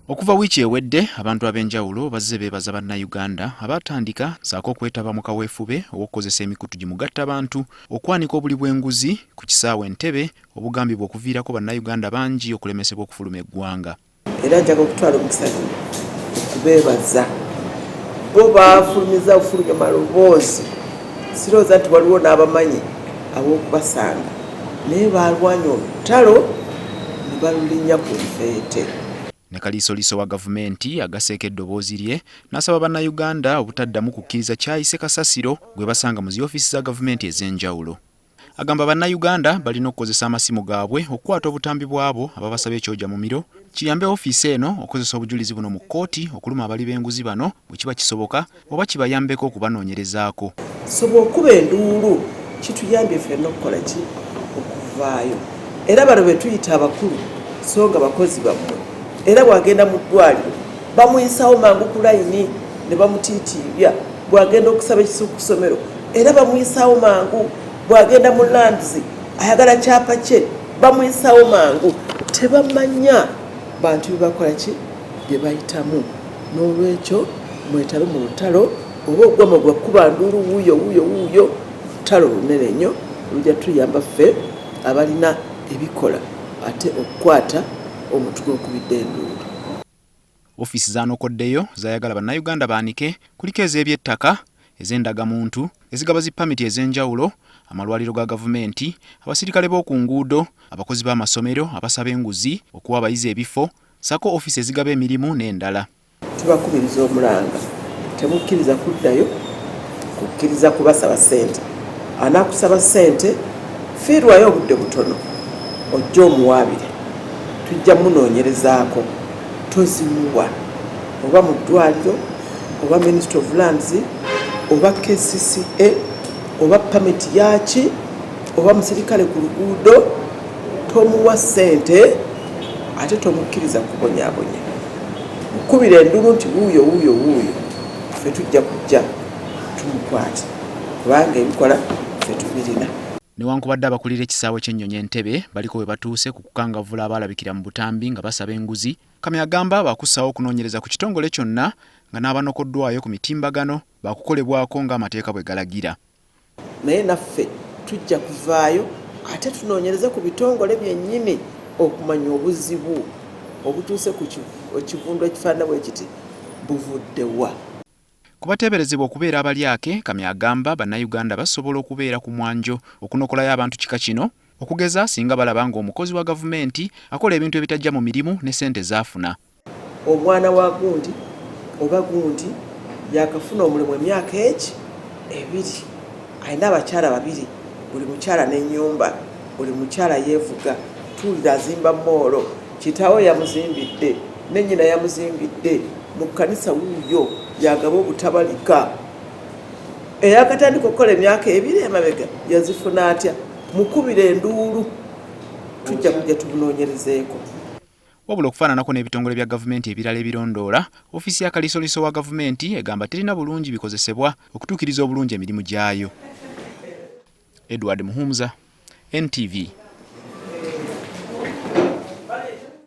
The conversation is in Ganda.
Okuva wiiki ewedde abantu ab'enjawulo bazze beebaza bannayuganda abatandika saako okwetaba mu kaweefube ow'okukozesa emikutu gimugatta bantu okwanika obuli bw'enguzi ku kisaawe Entebbe obugambibwa okuviirako bannayuganda bangi okulemesebwa okufuluma eggwanga. Era njaga okutwala omukisa guno okubeebaza bo baafulumiza ofulumya maloboozi sirowooza nti waliwo n'abamanyi ab'okubasanga naye baalwanya olutalo ne balulinnya ku nfeete. Ne Kalisoliiso wa Gavumenti agaseeko eddoboozi lye n'asaba bannayuganda obutaddamu kukkiriza kyayise kasasiro gwe basanga mu ziofisi za Gavumenti ez'enjawulo. Agamba bannayuganda balina okukozesa amasimu gaabwe okukwata obutambi bwabo ababasaba ekyoja mu miro, kiyambe ofiisi eno okukozesa obujulizi buno mu kkooti okuluma abali b'enguzi bano bwe kiba kisoboka oba kibayambeko okubanoonyerezaako. Soba okuba enduulu kituyambye ffenna okukola ki okuvaayo. Era bano be tuyita abakulu so nga bakozi bammwe. Era bwagenda mu ddwaliro bamuyisawo mangu ku layini ne bamutiitiibya, bwagenda okusaba ekisu ku ssomero era bamuyisawo mangu, bwagenda mu landizi ayagala kyapa kye bamuyisawo mangu. Tebamanya bantu bebakola ki bye bayitamu. N'olwekyo mwetabe mu lutalo oba ogwama gwa kuba nduulu wuuyo lutalo lunene nnyo lujja tuyamba ffe abalina ebikola ate okukwata omuntu gw'okubidde enduulu. Ofiisi zaanokoddeyo zayagala bannayuganda baanike kuliko ez'eby'ettaka, ez'endagamuntu, ezigaba zipamiti ez'enjawulo, amalwaliro ga Gavumenti, abasirikale b'oku nguudo, abakozi b'amasomero, abasaba enguzi, okuwa abayizi ebifo, sako ofiisi ezigaba emirimu n'endala. Tubakubiriza omulanga temukkiriza kuddayo kukkiriza kubasaba ssente. Anaakusaba ssente fiirwayo obudde butono ojje omuwaabire tujja munoonyerezaako tozimuwa oba mu ddwaliro oba Ministry of Lands oba KCCA oba pamiti yaki oba musirikale ku luguudo tomuwa ssente ate tomukkiriza kubonyaabonya. Mukubira enduulu nti wuuyo ffe tujja kujja tumukwate kubanga ebikola ffe tubirina. Newankubadde abakulira ekisaawe ky'ennyonyi Entebbe baliko we batuuse ku kukangavvula abalabikira mu butambi nga basaba enguzi, Kamya agamba baakussaawo okunoonyereza ku kitongole kyonna nga n'abanokoddwayo ku mitimbagano baakukolebwako ng'amateeka bwe galagira. Naye naffe tujja kuvaayo ate tunoonyereze ku bitongole byennyini okumanya obuzibu obutuuse ku kivundu ekifaanana bwe kiti buvuddewa. Ku bateeberezebwa okubeera abalyake, Kamya agamba bannayuganda basobola okubeera ku mwanjo okunokolayo abantu kika kino, okugeza singa balaba ng'omukozi wa Gavumenti akola ebintu ebitajja mu mirimu ne ssente zaafuna. Omwana wa gundi oba gundi yakafuna omulimu emyaka ebiri, alina abakyala babiri, buli mukyala n'ennyumba, buli mukyala yeevuga, tuulira azimba moolo, kitaawe yamuzimbidde ne nnyina yamuzimbidde, mu kkanisa wuuyo yagaba obutabalika. Eyakatandika okukola emyaka ebiri emabega yazifuna atya? Mukubira enduulu tujja kujja tumunoonyerezeeko. Wabula okufaananako n'ebitongole bya Gavumenti ebirala ebirondoola, ofiisi ya Kalisoliiso wa Gavumenti egamba terina bulungi bikozesebwa okutuukiriza obulungi emirimu gyayo. Edward Muhumuza, NTV.